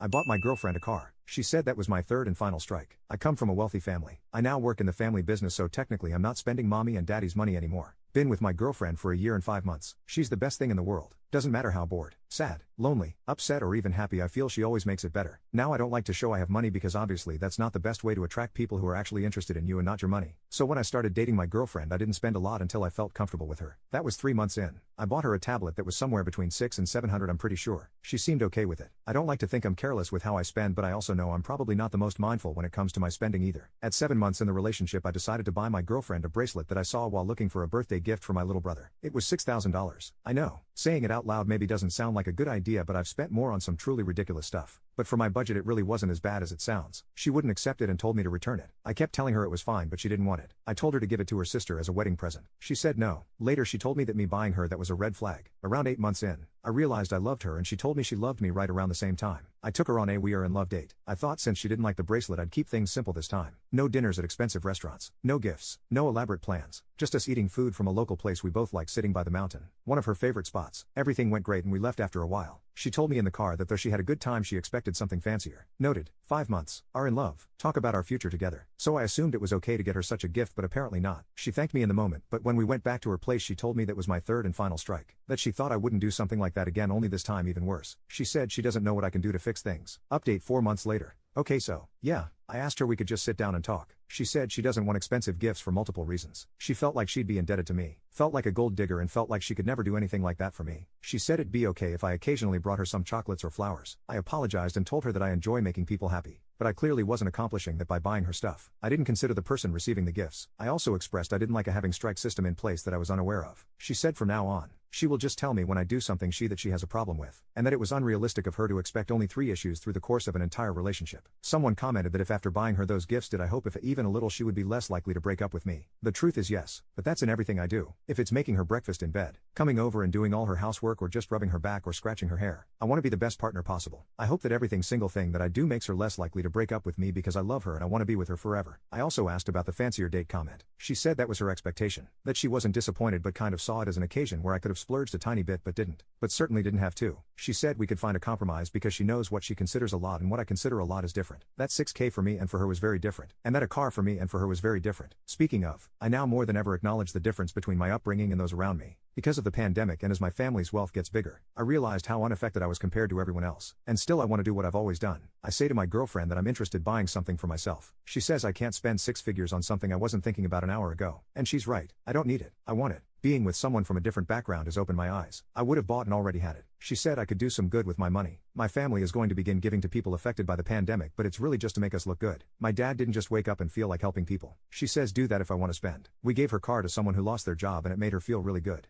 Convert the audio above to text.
I bought my girlfriend a car. She said that was my third and final strike. I come from a wealthy family. I now work in the family business, so technically I'm not spending mommy and daddy's money anymore. Been with my girlfriend for a year and 5 months. She's the best thing in the world. Doesn't matter how bored, sad, lonely, upset or even happy I feel, she always makes it better. Now I don't like to show I have money because obviously that's not the best way to attract people who are actually interested in you and not your money. So when I started dating my girlfriend I didn't spend a lot until I felt comfortable with her. That was 3 months in. I bought her a tablet that was somewhere between $600 and $700, I'm pretty sure. She seemed okay with it. I don't like to think I'm careless with how I spend, but I also know I'm probably not the most mindful when it comes to my spending either. At 7 months in the relationship I decided to buy my girlfriend a bracelet that I saw while looking for a birthday gift for my little brother. It was $6,000. I know, saying it out loud maybe doesn't sound like a good idea, but I've spent more on some truly ridiculous stuff. But for my budget it really wasn't as bad as it sounds. She wouldn't accept it and told me to return it. I kept telling her it was fine but she didn't want it. I told her to give it to her sister as a wedding present. She said no. Later she told me that me buying her that was a red flag. Around 8 months in, I realized I loved her and she told me she loved me right around the same time. I took her on a we are in love date. I thought since she didn't like the bracelet I'd keep things simple this time. No dinners at expensive restaurants. No gifts. No elaborate plans. Just us eating food from a local place we both like sitting by the mountain. One of her favorite spots. Everything went great and we left after a while. She told me in the car that though she had a good time she expected something fancier. Noted, 5 months, are in love, talk about our future together. So I assumed it was okay to get her such a gift, but apparently not. She thanked me in the moment, but when we went back to her place she told me that was my third and final strike. That she thought I wouldn't do something like that again, only this time even worse. She said she doesn't know what I can do to fix things. Update 4 months later. Okay, so, yeah, I asked her we could just sit down and talk. She said she doesn't want expensive gifts for multiple reasons. She felt like she'd be indebted to me, felt like a gold digger and felt like she could never do anything like that for me. She said it'd be okay if I occasionally brought her some chocolates or flowers. I apologized and told her that I enjoy making people happy. But I clearly wasn't accomplishing that by buying her stuff. I didn't consider the person receiving the gifts. I also expressed I didn't like a having strike system in place that I was unaware of. She said from now on, she will just tell me when I do something that she has a problem with, and that it was unrealistic of her to expect only 3 issues through the course of an entire relationship. Someone commented that if after buying her those gifts did I hope if even a little she would be less likely to break up with me. The truth is yes, but that's in everything I do. If it's making her breakfast in bed, coming over and doing all her housework or just rubbing her back or scratching her hair, I want to be the best partner possible. I hope that every single thing that I do makes her less likely to break up with me because I love her and I want to be with her forever. I also asked about the fancier date comment. She said that was her expectation, that she wasn't disappointed but kind of saw it as an occasion where I could have splurged a tiny bit but didn't. But certainly didn't have to. She said we could find a compromise because she knows what she considers a lot and what I consider a lot is different. That $6K for me and for her was very different. And that a car for me and for her was very different. Speaking of, I now more than ever acknowledge the difference between my upbringing and those around me. Because of the pandemic and as my family's wealth gets bigger, I realized how unaffected I was compared to everyone else. And still I want to do what I've always done. I say to my girlfriend that I'm interested buying something for myself. She says I can't spend 6 figures on something I wasn't thinking about an hour ago. And she's right. I don't need it. I want it. Being with someone from a different background has opened my eyes. I would have bought and already had it. She said I could do some good with my money. My family is going to begin giving to people affected by the pandemic, but it's really just to make us look good. My dad didn't just wake up and feel like helping people. She says do that if I want to spend. We gave her car to someone who lost their job and it made her feel really good.